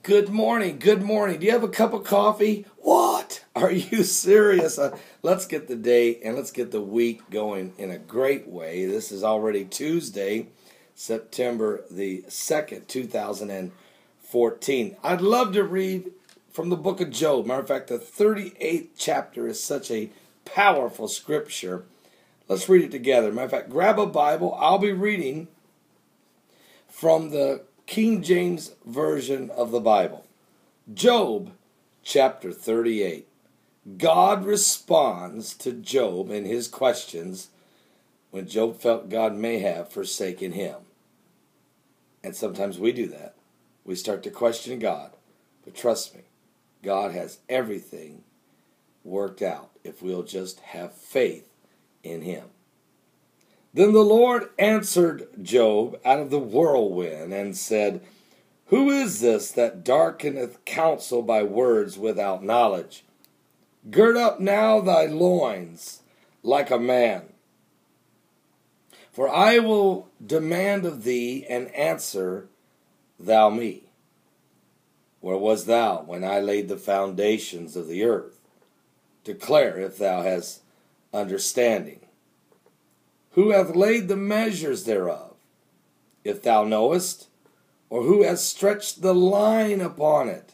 Good morning. Good morning. Do you have a cup of coffee? What? Are you serious? Let's get the day and let's get the week going in a great way. This is already Tuesday, September the 2nd, 2014. I'd love to read from the book of Job. Matter of fact, the 38th chapter is such a powerful scripture. Let's read it together. Matter of fact, grab a Bible. I'll be reading from the King James Version of the Bible. Job chapter 38. God responds to Job in his questions when Job felt God may have forsaken him. And sometimes we do that. We start to question God. But trust me, God has everything worked out if we'll just have faith in him. Then the Lord answered Job out of the whirlwind and said, Who is this that darkeneth counsel by words without knowledge? Gird up now thy loins like a man. For I will demand of thee, and answer thou me. Where wast thou when I laid the foundations of the earth? Declare if thou hast understanding. Who hath laid the measures thereof, if thou knowest? Or who hath stretched the line upon it?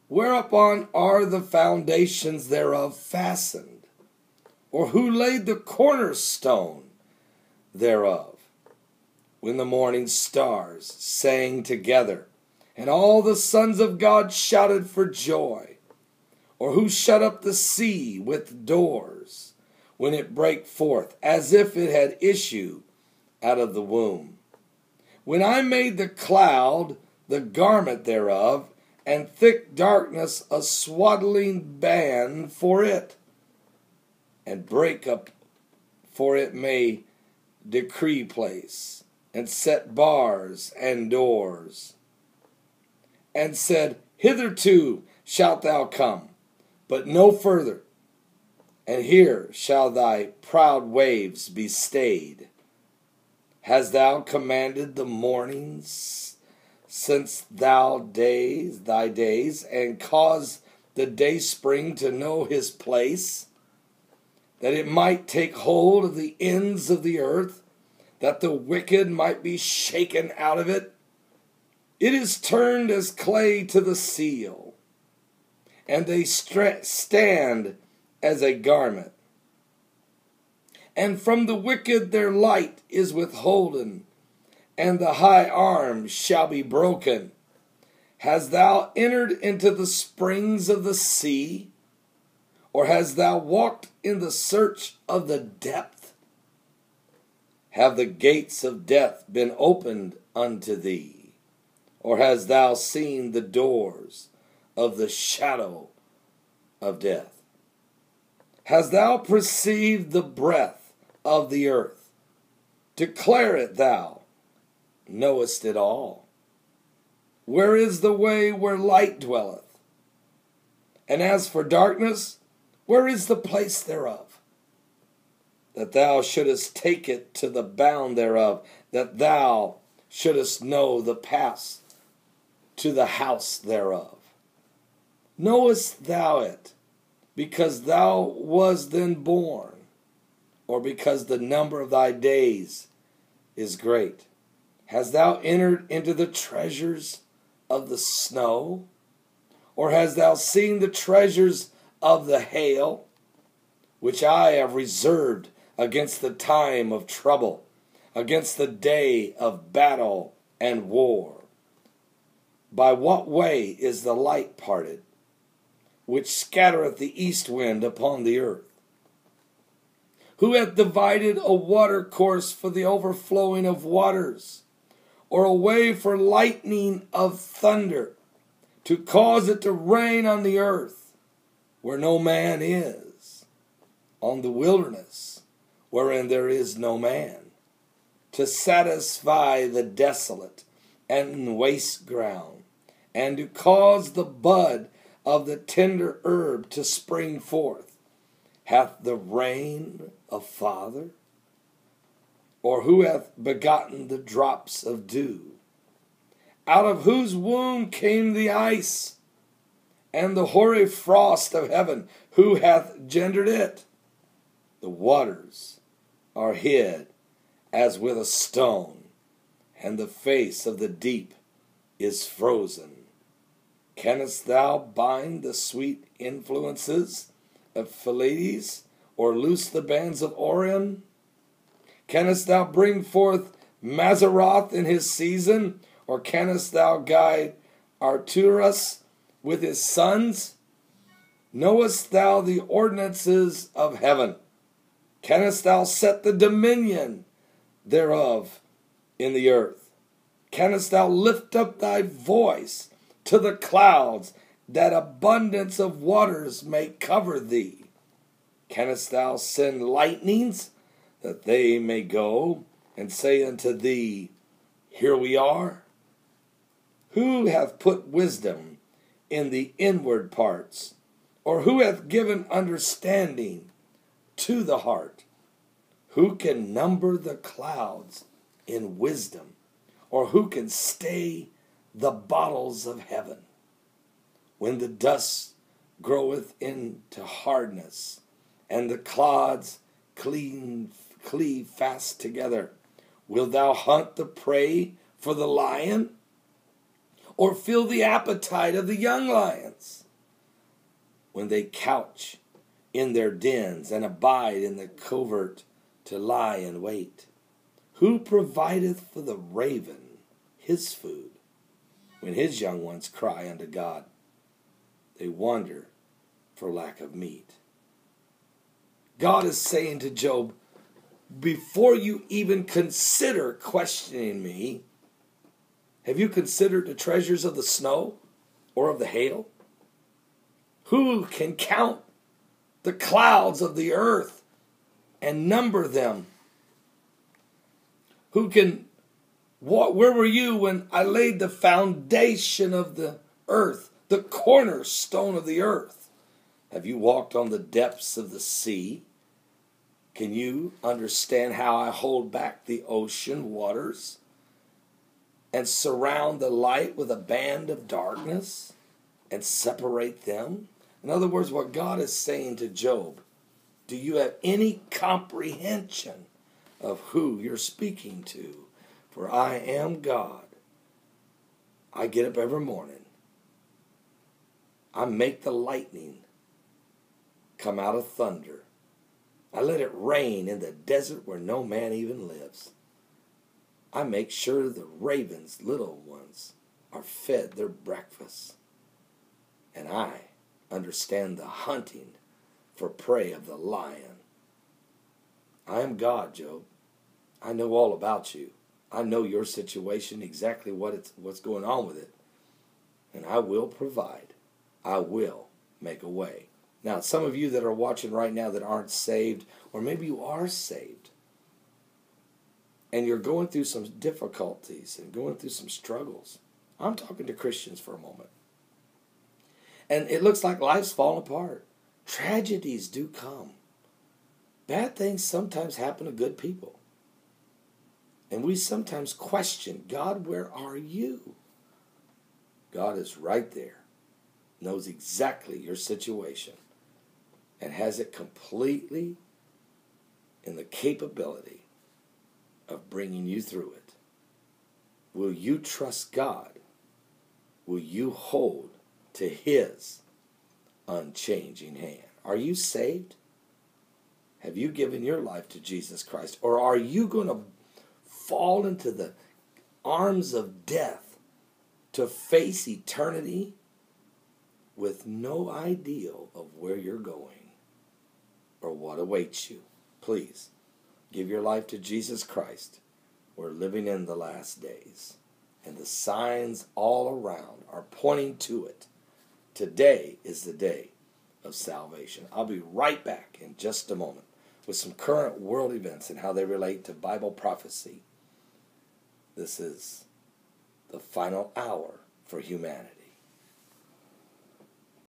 Whereupon are the foundations thereof fastened? Or who laid the cornerstone thereof? When the morning stars sang together, and all the sons of God shouted for joy? Or who shut up the sea with doors, when it brake forth, as if it had issue out of the womb? When I made the cloud the garment thereof, and thick darkness a swaddling band for it, and break up for it may decree place, and set bars and doors, and said, Hitherto shalt thou come, but no further. And here shall thy proud waves be stayed. Hast thou commanded the mornings since thy days, and caused the dayspring to know his place, that it might take hold of the ends of the earth, that the wicked might be shaken out of it? It is turned as clay to the seal, and they stand as a garment. And from the wicked their light is withholden, and the high arm shall be broken. Hast thou entered into the springs of the sea? Or hast thou walked in the search of the depth? Have the gates of death been opened unto thee? Or hast thou seen the doors of the shadow of death? Hast thou perceived the breadth of the earth? Declare it, thou knowest it all. Where is the way where light dwelleth? And as for darkness, where is the place thereof? That thou shouldest take it to the bound thereof, that thou shouldest know the pass to the house thereof. Knowest thou it, because thou was then born, or because the number of thy days is great? Hast thou entered into the treasures of the snow? Or hast thou seen the treasures of the hail, which I have reserved against the time of trouble, against the day of battle and war? By what way is the light parted, which scattereth the east wind upon the earth? Who hath divided a water course for the overflowing of waters, or a way for lightning of thunder, to cause it to rain on the earth, where no man is, on the wilderness, wherein there is no man, to satisfy the desolate and waste ground, and to cause the bud of the tender herb to spring forth? Hath the rain a father? Or who hath begotten the drops of dew? out of whose womb came the ice, and the hoary frost of heaven? Who hath gendered it? The waters are hid as with a stone, and the face of the deep is frozen. Canst thou bind the sweet influences of Pleiades, or loose the bands of Orion? Canst thou bring forth Mazzaroth in his season, or canst thou guide Arcturus with his sons? Knowest thou the ordinances of heaven? Canst thou set the dominion thereof in the earth? Canst thou lift up thy voice to the clouds, that abundance of waters may cover thee? Canst thou send lightnings, that they may go and say unto thee, Here we are? Who hath put wisdom in the inward parts? Or who hath given understanding to the heart? Who can number the clouds in wisdom? Or who can stay the bottles of heaven? When the dust groweth into hardness, and the clods cleave fast together, wilt thou hunt the prey for the lion, or fill the appetite of the young lions? When they couch in their dens, and abide in the covert to lie in wait, who provideth for the raven his food? When his young ones cry unto God, they wander for lack of meat. God is saying to Job, before you even consider questioning me, have you considered the treasures of the snow or of the hail? Who can count the clouds of the earth and number them? Where were you when I laid the foundation of the earth, the cornerstone of the earth? Have you walked on the depths of the sea? Can you understand how I hold back the ocean waters and surround the light with a band of darkness and separate them? In other words, what God is saying to Job, do you have any comprehension of who you're speaking to? For I am God. I get up every morning. I make the lightning come out of thunder. I let it rain in the desert where no man even lives. I make sure the ravens, little ones, are fed their breakfast. And I understand the hunting for prey of the lion. I am God, Job. I know all about you. I know your situation, exactly what's going on with it. And I will provide. I will make a way. Now, some of you that are watching right now that aren't saved, or maybe you are saved, and you're going through some difficulties and going through some struggles. I'm talking to Christians for a moment. And it looks like life's falling apart. Tragedies do come. Bad things sometimes happen to good people. And we sometimes question, God, where are you? God is right there, knows exactly your situation, and has it completely in the capability of bringing you through it. Will you trust God? Will you hold to His unchanging hand? Are you saved? Have you given your life to Jesus Christ? Or are you going to fall into the arms of death to face eternity with no idea of where you're going or what awaits you? Please, give your life to Jesus Christ. We're living in the last days, and the signs all around are pointing to it. Today is the day of salvation. I'll be right back in just a moment with some current world events and how they relate to Bible prophecy. This is the final hour for humanity.